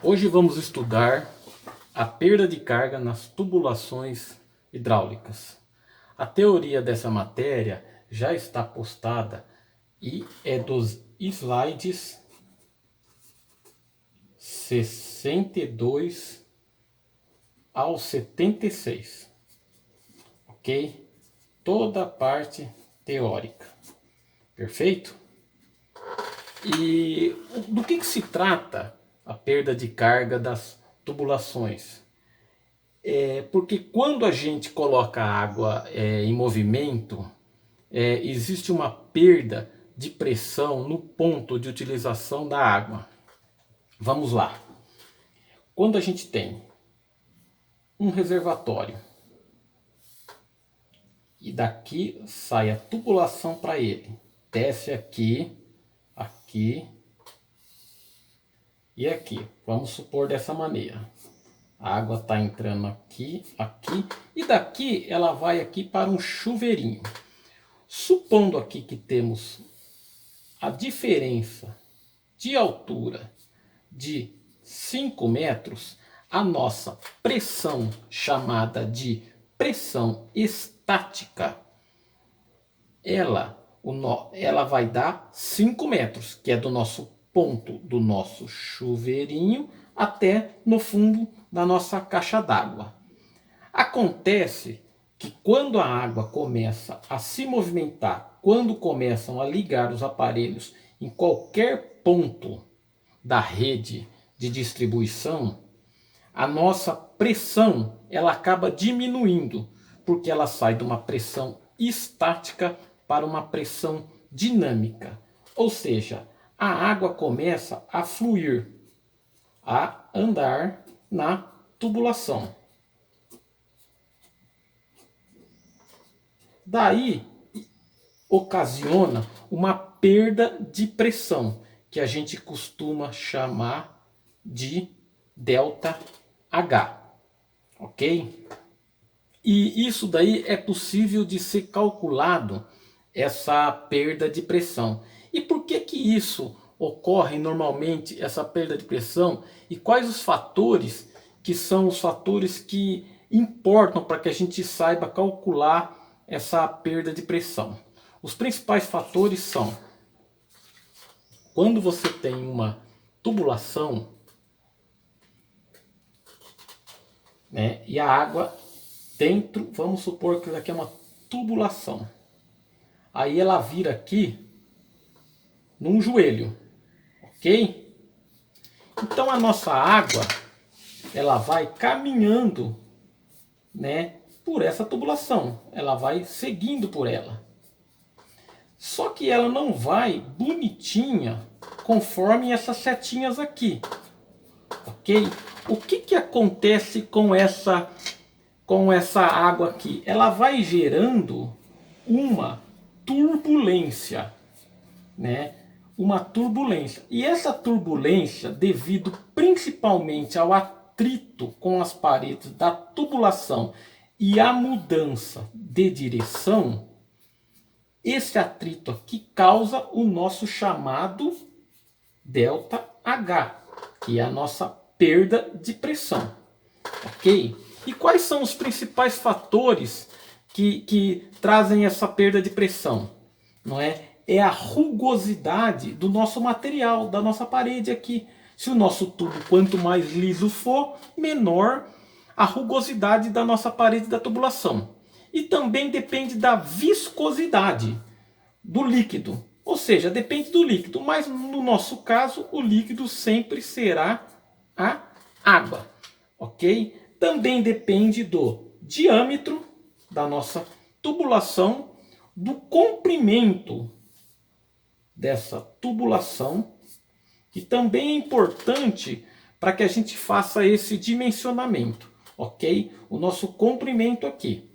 Hoje vamos estudar a perda de carga nas tubulações hidráulicas. A teoria dessa matéria já está postada e é dos slides 62 ao 76, ok? Toda a parte teórica, perfeito? E do que se trata a perda de carga das tubulações? Porque quando a gente coloca a água em movimento, existe uma perda de pressão no ponto de utilização da água. Vamos lá. Quando a gente tem um reservatório e daqui sai a tubulação para ele, desce aqui, aqui e aqui. Vamos supor dessa maneira. A água está entrando aqui, aqui, e daqui ela vai aqui para um chuveirinho. Supondo aqui que temos a diferença de altura de 5 metros, a nossa pressão, chamada de pressão estática, ela vai dar 5 metros, que é do nosso ponto do nosso chuveirinho até no fundo da nossa caixa d'água. Acontece que quando a água começa a se movimentar, quando começam a ligar os aparelhos em qualquer ponto da rede de distribuição, a nossa pressão ela acaba diminuindo, porque ela sai de uma pressão estática para uma pressão dinâmica. Ou seja, a água começa a fluir, a andar na tubulação. Daí ocasiona uma perda de pressão, que a gente costuma chamar de ΔH, ok? E isso daí é possível de ser calculado, essa perda de pressão. E por que isso ocorre normalmente, essa perda de pressão? E quais os fatores que são os fatores que importam para que a gente saiba calcular essa perda de pressão? Os principais fatores são: quando você tem uma tubulação, né, e a água dentro, vamos supor que isso aqui é uma tubulação. Aí ela vira aqui num joelho, ok? Então a nossa água ela vai caminhando, né, por essa tubulação, ela vai seguindo por ela. Só que ela não vai bonitinha conforme essas setinhas aqui, ok? O que acontece com essa água aqui? Ela vai gerando uma turbulência, né? Uma turbulência. E essa turbulência, devido principalmente ao atrito com as paredes da tubulação e a mudança de direção, esse atrito aqui causa o nosso chamado ΔH, que é a nossa perda de pressão, ok? E quais são os principais fatores que trazem essa perda de pressão? Não é? É a rugosidade do nosso material, da nossa parede aqui. Se o nosso tubo, quanto mais liso for, menor a rugosidade da nossa parede da tubulação. E também depende da viscosidade do líquido. Ou seja, depende do líquido, mas no nosso caso o líquido sempre será a água, ok? Também depende do diâmetro da nossa tubulação, do comprimento dessa tubulação, que também é importante para que a gente faça esse dimensionamento, ok? O nosso comprimento aqui.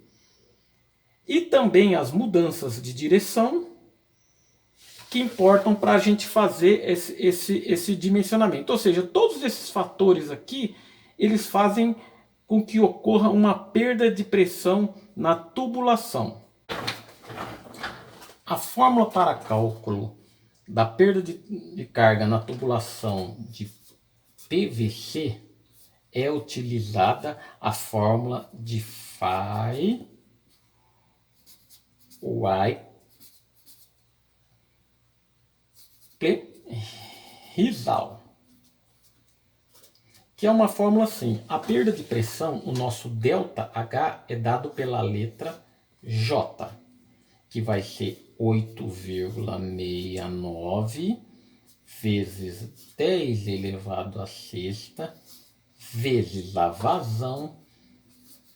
E também as mudanças de direção, que importam para a gente fazer esse dimensionamento. Ou seja, todos esses fatores aqui, eles fazem com que ocorra uma perda de pressão na tubulação. A fórmula para cálculo da perda de carga na tubulação de PVC é utilizada a fórmula de phi y Rizal, que é uma fórmula assim: a perda de pressão, o nosso ΔH é dado pela letra J, que vai ser 8,69 vezes 10 elevado à sexta, vezes a vazão,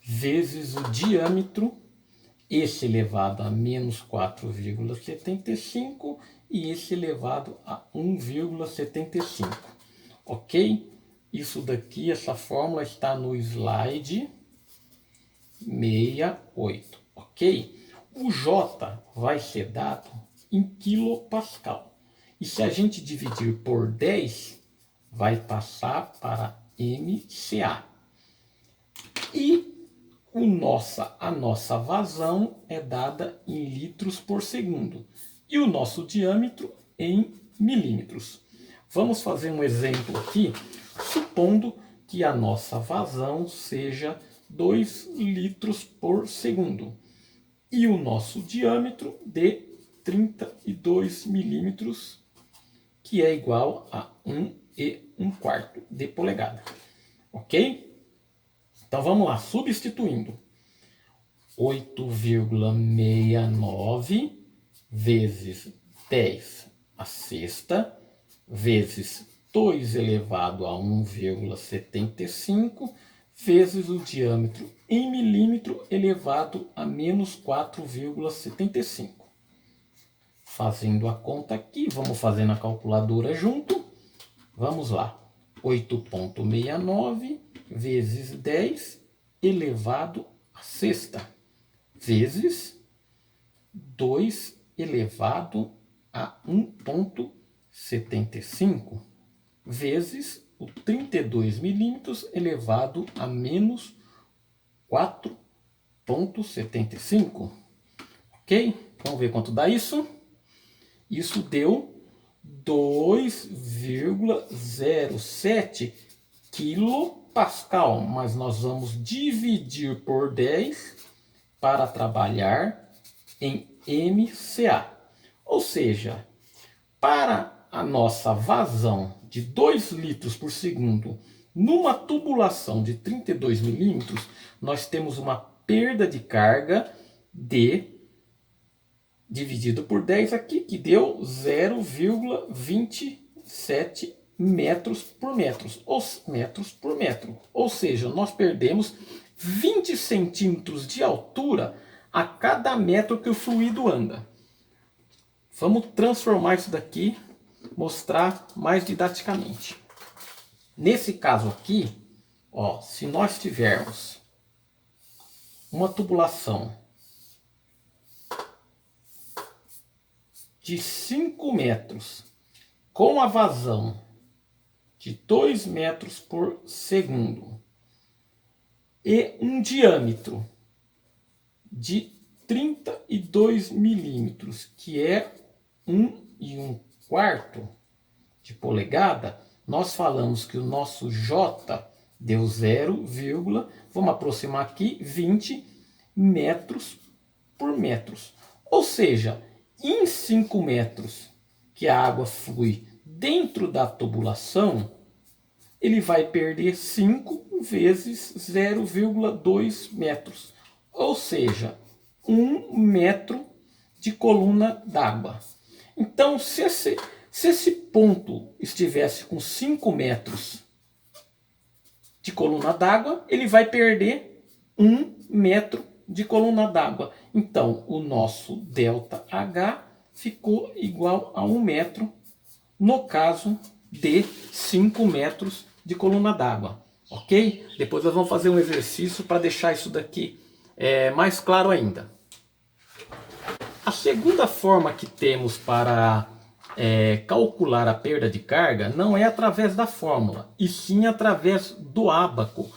vezes o diâmetro, esse elevado a menos 4,75 e esse elevado a 1,75. Ok? Isso daqui, essa fórmula está no slide 68. Ok? O J vai ser dado em quilopascal. E se a gente dividir por 10, vai passar para MCA. E a nossa vazão é dada em litros por segundo. E o nosso diâmetro em milímetros. Vamos fazer um exemplo aqui, supondo que a nossa vazão seja 2 litros por segundo. E o nosso diâmetro de 32 milímetros, que é igual a 1,25 de polegada. Ok? Então vamos lá, substituindo. 8,69 vezes 10 a sexta, vezes 2 elevado a 1,75, vezes o diâmetro em milímetro elevado a menos 4,75. Fazendo a conta aqui, vamos fazer na calculadora junto. Vamos lá. 8,69 vezes 10 elevado a sexta, vezes 2 elevado a 1,75, vezes o 32 milímetros elevado a menos 4,75. Ok? Vamos ver quanto dá isso. Isso deu 2,07 quilopascal, mas nós vamos dividir por 10 para trabalhar em MCA. Ou seja, para a nossa vazão de 2 litros por segundo numa tubulação de 32 milímetros, nós temos uma perda de carga de dividido por 10 aqui, que deu 0,27 metros por metro. Ou seja, nós perdemos 20 centímetros de altura a cada metro que o fluido anda. Vamos transformar isso daqui, mostrar mais didaticamente. Nesse caso aqui, ó, se nós tivermos uma tubulação de 5 metros com a vazão de 2 metros por segundo e um diâmetro de 32 milímetros, que é 1,25 de polegada, nós falamos que o nosso J deu 0, vamos aproximar aqui, 20 metros por metros. Ou seja, em 5 metros que a água flui dentro da tubulação, ele vai perder 5 vezes 0,2 metros. Ou seja, 1 metro de coluna d'água. Então, se esse ponto estivesse com 5 metros de coluna d'água, ele vai perder 1 metro de coluna d'água. Então, o nosso ΔH ficou igual a 1 metro, no caso de 5 metros de coluna d'água. Ok? Depois nós vamos fazer um exercício para deixar isso daqui mais claro ainda. A segunda forma que temos para calcular a perda de carga não é através da fórmula, e sim através do ábaco,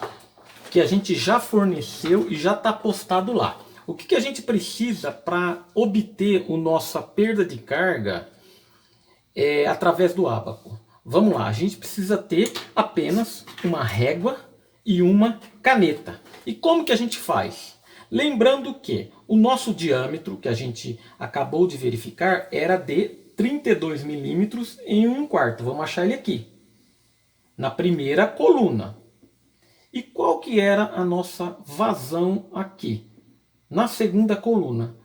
que a gente já forneceu e já está postado lá. O que a gente precisa para obter a nossa perda de carga através do ábaco? Vamos lá, a gente precisa ter apenas uma régua e uma caneta. E como que a gente faz? Lembrando que o nosso diâmetro, que a gente acabou de verificar, era de 32 milímetros em 1/4. Vamos achar ele aqui, na primeira coluna. E qual que era a nossa vazão aqui? Na segunda coluna,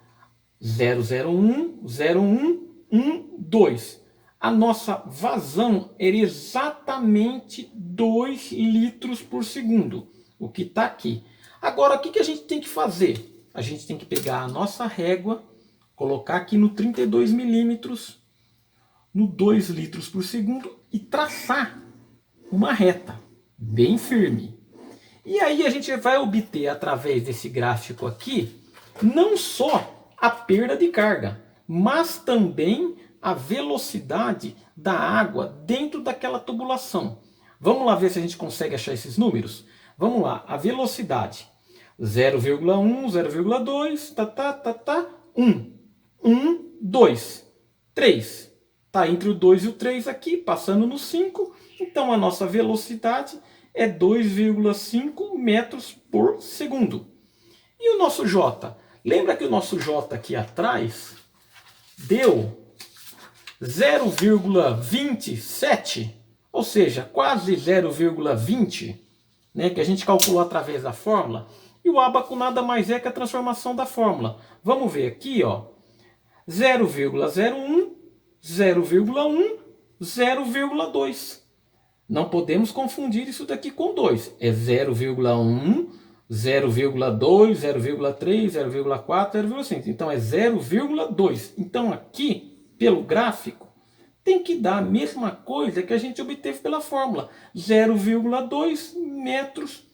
001, 01, 12. A nossa vazão era exatamente 2 litros por segundo, o que está aqui. Agora, o que a gente tem que fazer? A gente tem que pegar a nossa régua, colocar aqui no 32 milímetros, no 2 litros por segundo e traçar uma reta bem firme. E aí a gente vai obter, através desse gráfico aqui, não só a perda de carga, mas também a velocidade da água dentro daquela tubulação. Vamos lá ver se a gente consegue achar esses números? Vamos lá, a velocidade. 0,1, 0,2, 1, 2, 3. Está entre o 2 e o 3 aqui, passando no 5. Então a nossa velocidade é 2,5 metros por segundo. E o nosso J? Lembra que o nosso J aqui atrás deu 0,27, ou seja, quase 0,20, né, que a gente calculou através da fórmula. E o ábaco nada mais é que a transformação da fórmula. Vamos ver aqui, ó, 0,01, 0,1, 0,2. Não podemos confundir isso daqui com 2. É 0,1, 0,2, 0,3, 0,4, 0,5. Então é 0,2. Então aqui, pelo gráfico, tem que dar a mesma coisa que a gente obteve pela fórmula. 0,2 metros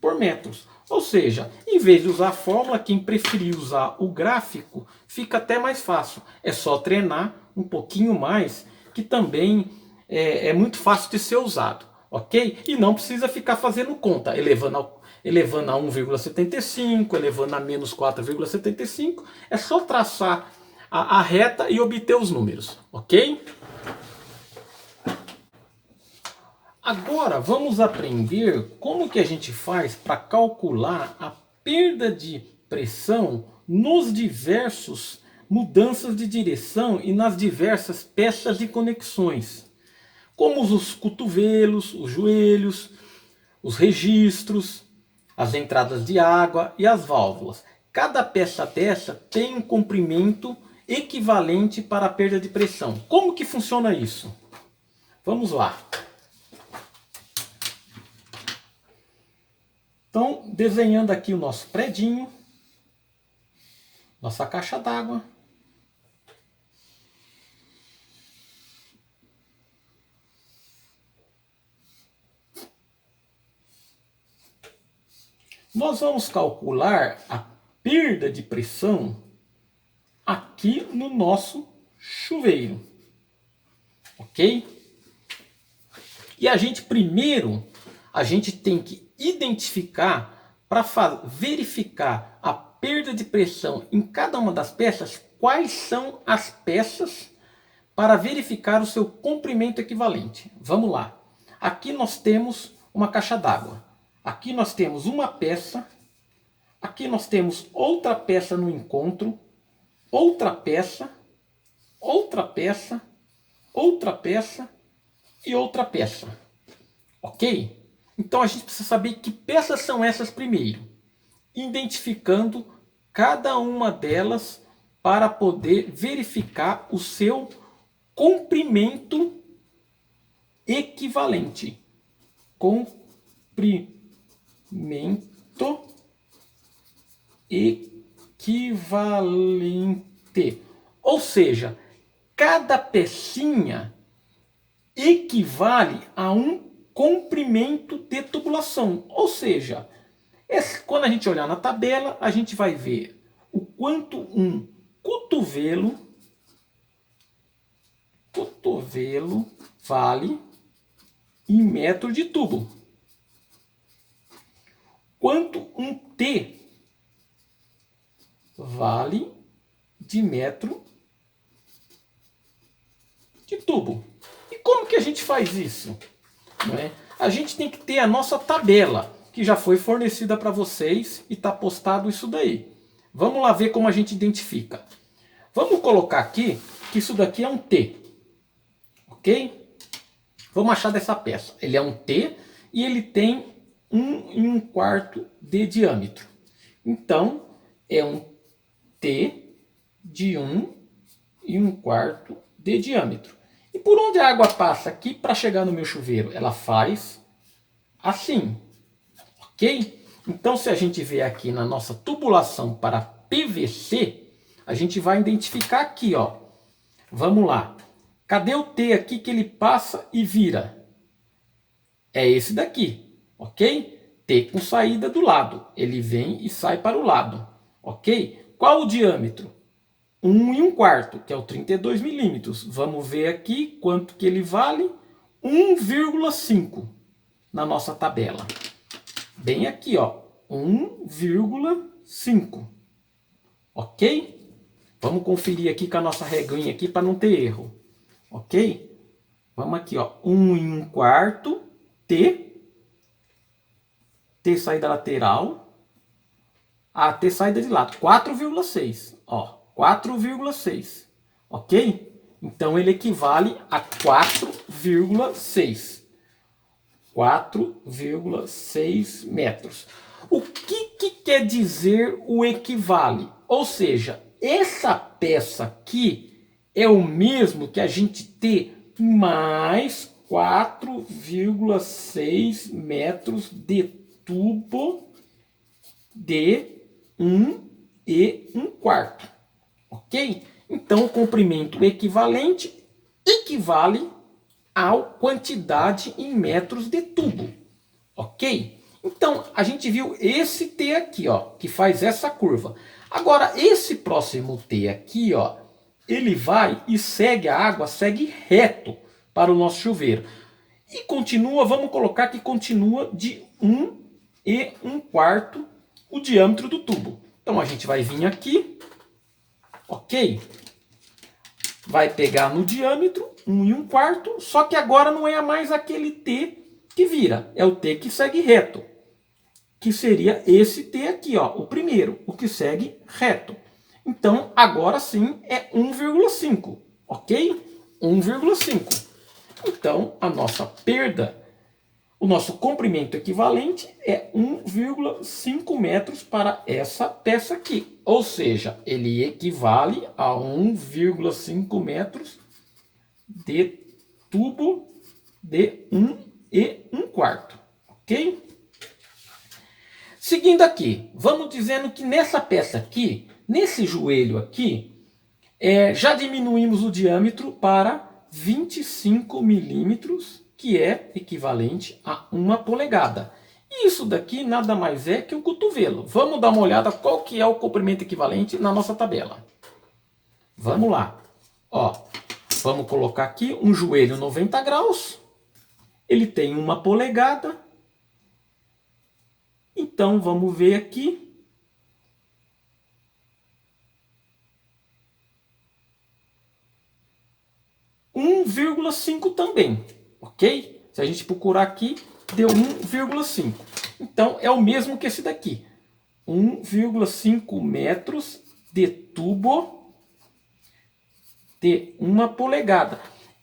por metros. Ou seja, em vez de usar a fórmula, quem preferir usar o gráfico, fica até mais fácil. É só treinar um pouquinho mais, que também é muito fácil de ser usado. Ok? E não precisa ficar fazendo conta, elevando a 1,75, elevando a menos 4,75. É só traçar a reta e obter os números. Ok? Agora vamos aprender como que a gente faz para calcular a perda de pressão nos diversos mudanças de direção e nas diversas peças de conexões, como os cotovelos, os joelhos, os registros, as entradas de água e as válvulas. Cada peça dessa tem um comprimento equivalente para a perda de pressão. Como que funciona isso? Vamos lá. Então, desenhando aqui o nosso predinho, nossa caixa d'água. Nós vamos calcular a perda de pressão aqui no nosso chuveiro. Ok? E a gente tem que identificar, para verificar a perda de pressão em cada uma das peças, quais são as peças para verificar o seu comprimento equivalente. Vamos lá. Aqui nós temos uma caixa d'água. Aqui nós temos uma peça. Aqui nós temos outra peça no encontro. Outra peça. Outra peça. Outra peça. E outra peça. Ok? Então a gente precisa saber que peças são essas primeiro, identificando cada uma delas para poder verificar o seu comprimento equivalente. Comprimento equivalente. Ou seja, cada pecinha equivale a um comprimento de tubulação. Ou seja, quando a gente olhar na tabela, a gente vai ver o quanto um cotovelo vale em metro de tubo. Quanto um T vale de metro de tubo. E como que a gente faz isso? Não é? A gente tem que ter a nossa tabela, que já foi fornecida para vocês e está postado isso daí. Vamos lá ver como a gente identifica. Vamos colocar aqui que isso daqui é um T. Ok? Vamos achar dessa peça. Ele é um T e ele tem 1 1/4 de diâmetro. Então, é um T de 1 1/4 de diâmetro. E por onde a água passa aqui para chegar no meu chuveiro? Ela faz assim. Ok? Então, se a gente ver aqui na nossa tubulação para PVC, a gente vai identificar aqui, ó. Vamos lá. Cadê o T aqui que ele passa e vira? É esse daqui, ok? T com saída do lado. Ele vem e sai para o lado, ok? Qual o diâmetro? 1 1/4, que é o 32 milímetros. Vamos ver aqui quanto que ele vale. 1,5 na nossa tabela. Bem aqui, ó. 1,5. Ok? Vamos conferir aqui com a nossa reguinha aqui para não ter erro. Ok? Vamos aqui, ó. 1 1/4 T. T saída lateral. A T saída de lado. 4,6. Ó. 4,6. Ok? Então ele equivale a 4,6. 4,6 metros. O que quer dizer o equivale? Ou seja, essa peça aqui é o mesmo que a gente ter mais 4,6 metros de tubo de 1 1/4. Ok? Então o comprimento equivalente equivale à quantidade em metros de tubo. Ok? Então, a gente viu esse T aqui, ó, que faz essa curva. Agora, esse próximo T aqui, ó, ele vai e segue a água, segue reto para o nosso chuveiro. E continua, vamos colocar que continua de 1 1/4 o diâmetro do tubo. Então, a gente vai vir aqui, ok? Vai pegar no diâmetro 1 1/4, só que agora não é mais aquele T que vira, é o T que segue reto, que seria esse T aqui, ó, o primeiro, o que segue reto. Então, agora sim é 1,5, ok? 1,5. Então, a nossa perda, o nosso comprimento equivalente é 1,5 metros para essa peça aqui. Ou seja, ele equivale a 1,5 metros de tubo de 1 1/4, ok? Seguindo aqui, vamos dizendo que nessa peça aqui, nesse joelho aqui, já diminuímos o diâmetro para 25 milímetros, que é equivalente a 1 polegada. E isso daqui nada mais é que um cotovelo. Vamos dar uma olhada qual que é o comprimento equivalente na nossa tabela. Vamos lá. Ó, vamos colocar aqui um joelho 90 graus. Ele tem 1 polegada. Então, vamos ver aqui. – 1,5 também, ok? Se a gente procurar aqui, deu 1,5. Então, é o mesmo que esse daqui. 1,5 metros de tubo de 1 polegada.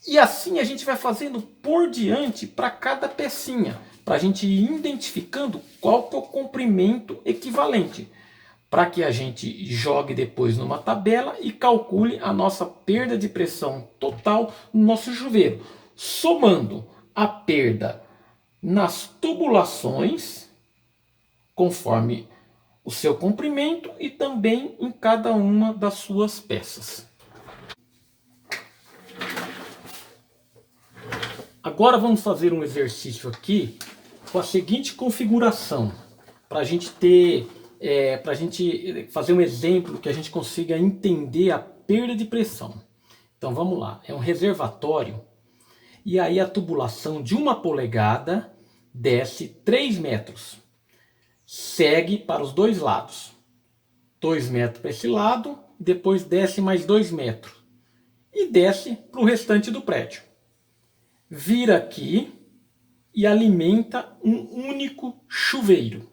E assim a gente vai fazendo por diante para cada pecinha, para a gente ir identificando qual que é o comprimento equivalente, para que a gente jogue depois numa tabela e calcule a nossa perda de pressão total no nosso chuveiro, somando a perda nas tubulações, conforme o seu comprimento, e também em cada uma das suas peças. Agora vamos fazer um exercício aqui com a seguinte configuração, para a gente ter, para a gente fazer um exemplo que a gente consiga entender a perda de pressão. Então vamos lá, é um reservatório e aí a tubulação de 1 polegada desce 3 metros, segue para os dois lados, 2 metros para esse lado, depois desce mais 2 metros e desce para o restante do prédio. vira aqui e alimenta um único chuveiro.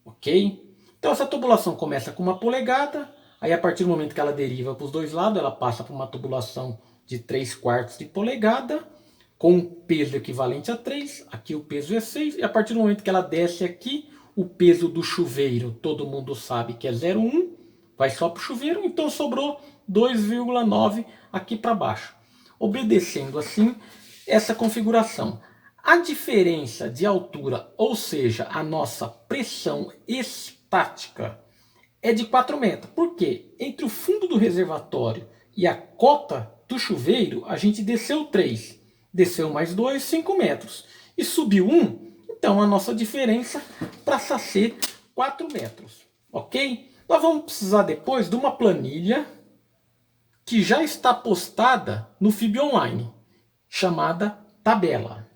Ok? Então essa tubulação começa com 1 polegada, aí a partir do momento que ela deriva para os dois lados, ela passa por uma tubulação de 3/4 de polegada, com um peso equivalente a 3, aqui o peso é 6, e a partir do momento que ela desce aqui, o peso do chuveiro, todo mundo sabe que é 0,1, vai só para o chuveiro, então sobrou 2,9 aqui para baixo. Obedecendo assim essa configuração. A diferença de altura, ou seja, a nossa pressão estática, é de 4 metros. Por quê? Entre o fundo do reservatório e a cota do chuveiro, a gente desceu 3. Desceu mais 2, 5 metros. E subiu 1, então a nossa diferença passa a ser 4 metros. Ok? Nós vamos precisar depois de uma planilha que já está postada no FIB Online, chamada tabela.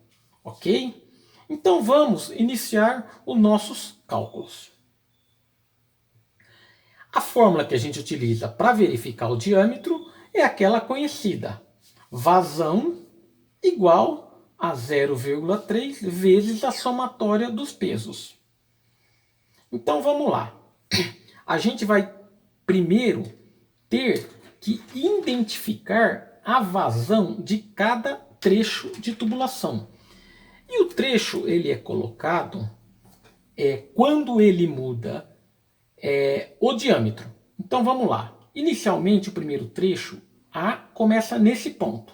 Ok? Então vamos iniciar os nossos cálculos. A fórmula que a gente utiliza para verificar o diâmetro é aquela conhecida. Vazão igual a 0,3 vezes a somatória dos pesos. Então vamos lá. A gente vai primeiro ter que identificar a vazão de cada trecho de tubulação. E o trecho ele é colocado quando ele muda o diâmetro. Então vamos lá. Inicialmente o primeiro trecho A começa nesse ponto.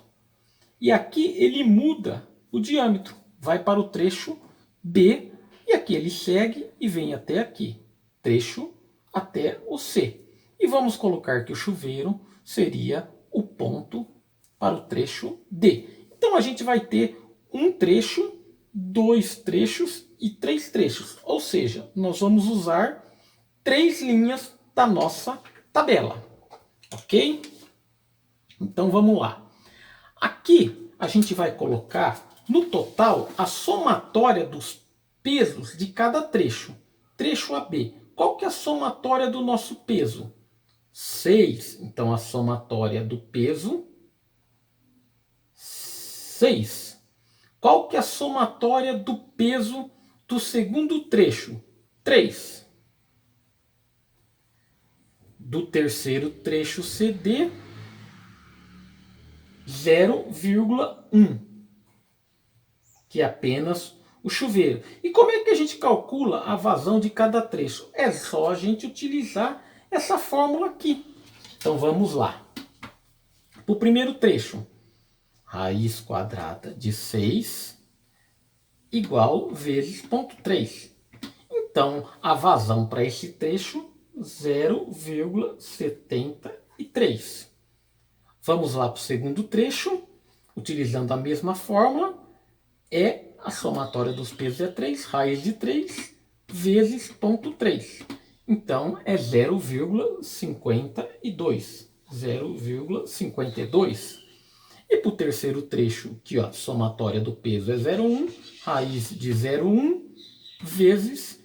E aqui ele muda o diâmetro, vai para o trecho B, e aqui ele segue e vem até aqui, trecho até o C. E vamos colocar que o chuveiro seria o ponto para o trecho D. Então a gente vai ter um trecho, 2 trechos e 3 trechos. Ou seja, nós vamos usar 3 linhas da nossa tabela. Ok? Então vamos lá. Aqui a gente vai colocar no total a somatória dos pesos de cada trecho. Trecho AB. Qual que é a somatória do nosso peso? 6. Então a somatória do peso, 6. Qual que é a somatória do peso do segundo trecho? 3. Do terceiro trecho CD, 0,1, que é apenas o chuveiro. E como é que a gente calcula a vazão de cada trecho? É só a gente utilizar essa fórmula aqui. Então vamos lá. Para o primeiro trecho, raiz quadrada de 6 igual vezes 0,3. Então a vazão para esse trecho, 0,73. Vamos lá para o segundo trecho, utilizando a mesma fórmula, a somatória dos pesos é 3, raiz de 3 vezes 0,3. Então é 0,52. 0,52. E para o terceiro trecho, aqui, ó, somatória do peso é 0,1, raiz de 0,1 vezes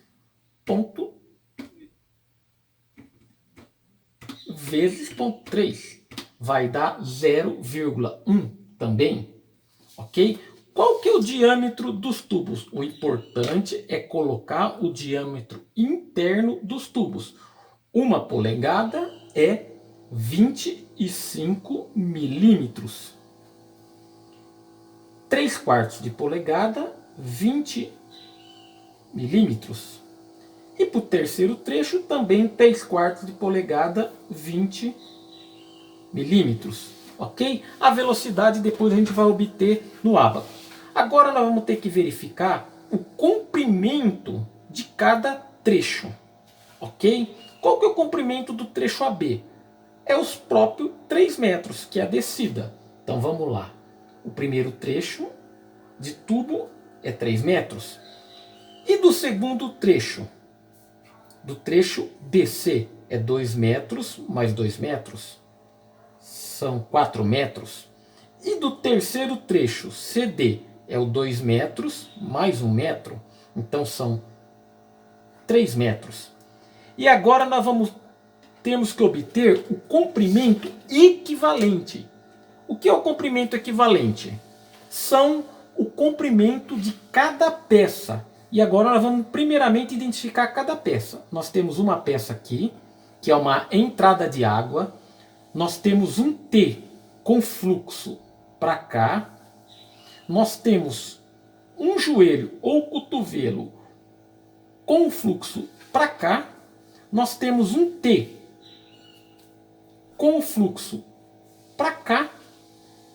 0,3. Vai dar 0,1 também, ok? Qual que é o diâmetro dos tubos? O importante é colocar o diâmetro interno dos tubos. 1 polegada é 25 milímetros. 3/4 de polegada, 20 milímetros. E para o terceiro trecho, também 3/4 de polegada, 20 milímetros. Ok? A velocidade depois a gente vai obter no ábaco. Agora nós vamos ter que verificar o comprimento de cada trecho. Ok? Qual que é o comprimento do trecho AB? É os próprios 3 metros, que é a descida. Então vamos lá. O primeiro trecho de tubo é 3 metros. E do segundo trecho? Do trecho BC é 2 metros mais 2 metros. São 4 metros. E do terceiro trecho CD é o 2 metros mais 1 metro. Então são 3 metros. E agora nós temos que obter o comprimento equivalente. O que é o comprimento equivalente? são o comprimento de cada peça. E agora nós vamos primeiramente identificar cada peça. Nós temos uma peça aqui, que é uma entrada de água. Nós temos um T com fluxo para cá. Nós temos um joelho ou cotovelo com fluxo para cá. Nós temos um T com fluxo para cá.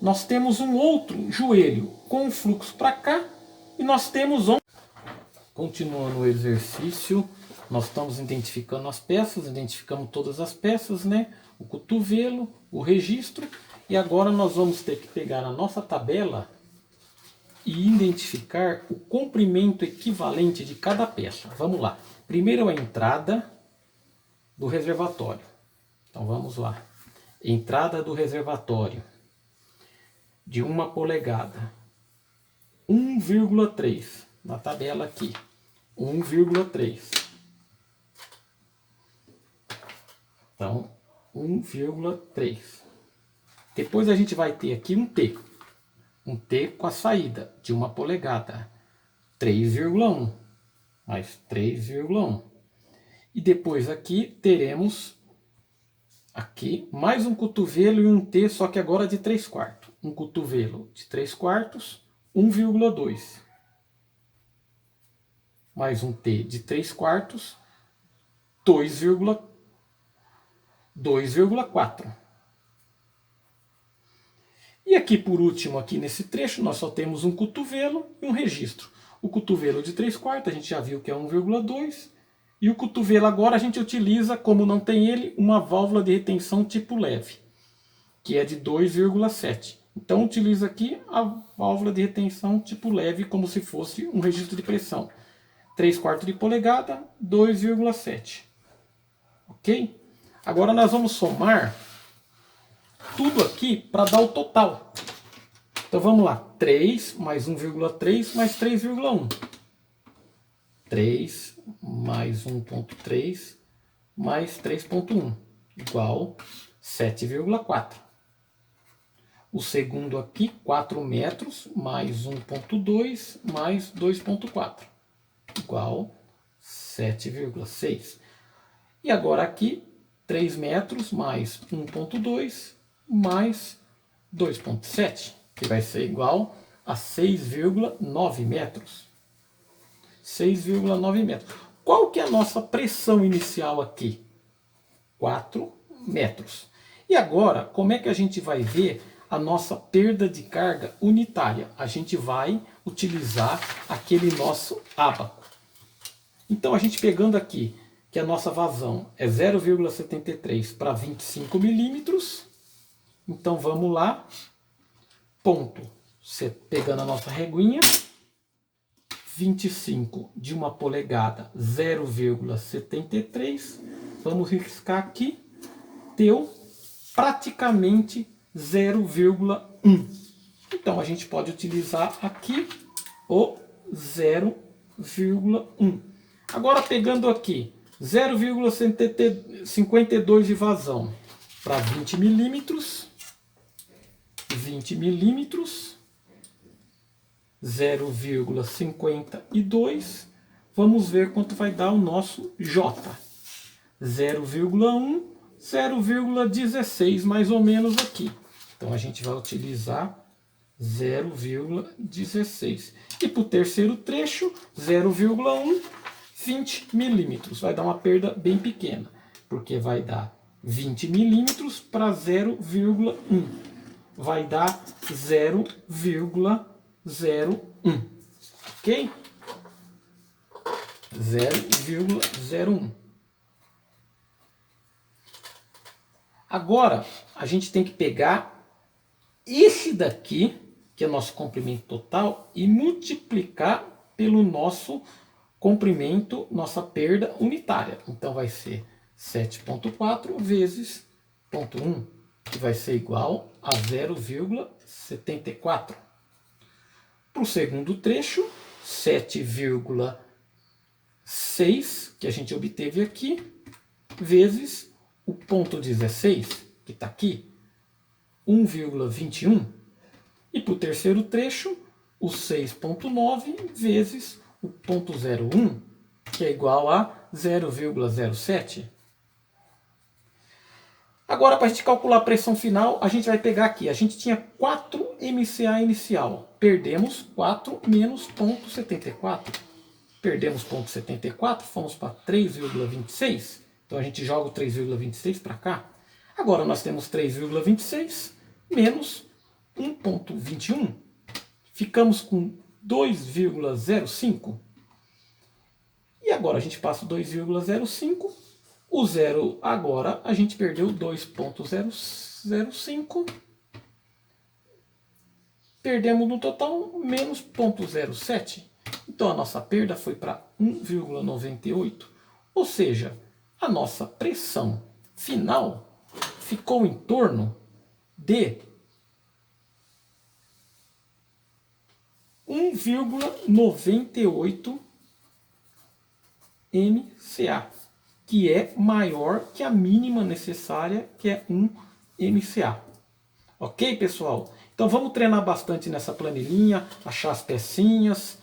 Nós temos um outro joelho com fluxo para cá. E nós temos um... Continuando o exercício, nós estamos identificando as peças, identificamos todas as peças, né? O cotovelo, o registro. E agora nós vamos ter que pegar a nossa tabela e identificar o comprimento equivalente de cada peça. Vamos lá. Primeiro a entrada do reservatório. Então vamos lá. Entrada do reservatório de 1 polegada. 1,3 na tabela aqui. 1,3. Então, 1,3. Depois a gente vai ter aqui um T. Um T com a saída de 1 polegada. 3,1. Mais 3,1. E depois aqui teremos aqui mais um cotovelo e um T, só que agora de 3/4. Um cotovelo de 3/4, 1,2. Mais um T de 3/4, 2,4. E aqui por último, aqui nesse trecho, nós só temos um cotovelo e um registro. O cotovelo de 3/4, a gente já viu que é 1,2. E o cotovelo agora a gente utiliza, como não tem ele, uma válvula de retenção tipo leve, que é de 2,7. Então utiliza aqui a válvula de retenção tipo leve, como se fosse um registro de pressão. 3/4 de polegada, 2,7. Ok? Agora nós vamos somar tudo aqui para dar o total. Então vamos lá. 3 mais 1,3 mais 3,1. 3 mais 1,3 mais 3,1 igual 7,4. O segundo aqui, 4 metros mais 1,2 mais 2,4 igual 7,6. E agora aqui, 3 metros mais 1,2 mais 2,7, que vai ser igual a 6,9 metros. 6,9 metros. Qual que é a nossa pressão inicial aqui? 4 metros. E agora, como é que a gente vai ver a nossa perda de carga unitária? A gente vai utilizar aquele nosso ábaco. Então, a gente pegando aqui que a nossa vazão é 0,73 para 25 milímetros. Então, vamos lá. Ponto. Você pegando a nossa reguinha. 25 de 1 polegada, 0,73. Vamos riscar aqui. Deu praticamente 0,1. Então a gente pode utilizar aqui o 0,1. Agora pegando aqui 0,52 de vazão para 20 milímetros. 20 milímetros. 0,52. Vamos ver quanto vai dar o nosso J. 0,1, 0,16 mais ou menos aqui. Então a gente vai utilizar 0,16. E para o terceiro trecho, 0,1, 20 milímetros. Vai dar uma perda bem pequena, porque vai dar 20 milímetros para 0,1. Vai dar 0,01. Ok? 0,01. Agora, a gente tem que pegar esse daqui, que é o nosso comprimento total, e multiplicar pelo nosso comprimento, nossa perda unitária. Então, vai ser 7,4 vezes 0,1, que vai ser igual a 0,74. Para o segundo trecho, 7,6, que a gente obteve aqui, vezes o ponto 16, que está aqui, 1,21, E para o terceiro trecho, o 6,9 vezes o 0,01, que é igual a 0,07. Agora, para a gente calcular a pressão final, a gente vai pegar aqui. A gente tinha 4 MCA inicial. Perdemos 4 menos 0,74. Perdemos 0,74, fomos para 3,26. Então a gente joga o 3,26 para cá. Agora nós temos 3,26 menos 1,21. Ficamos com 2,05. E agora a gente passa o 2,05. O zero agora a gente perdeu 2,005. Perdemos no total menos 0,07. Então a nossa perda foi para 1,98. Ou seja, a nossa pressão final ficou em torno de 1,98 MCA, que é maior que a mínima necessária, que é 1 MCA. Ok, pessoal? Então vamos treinar bastante nessa planilhinha, achar as pecinhas,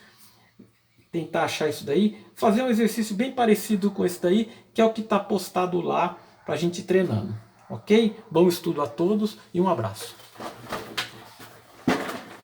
tentar achar isso daí, fazer um exercício bem parecido com esse daí, que é o que está postado lá para a gente ir treinando. Ok? Bom estudo a todos e um abraço.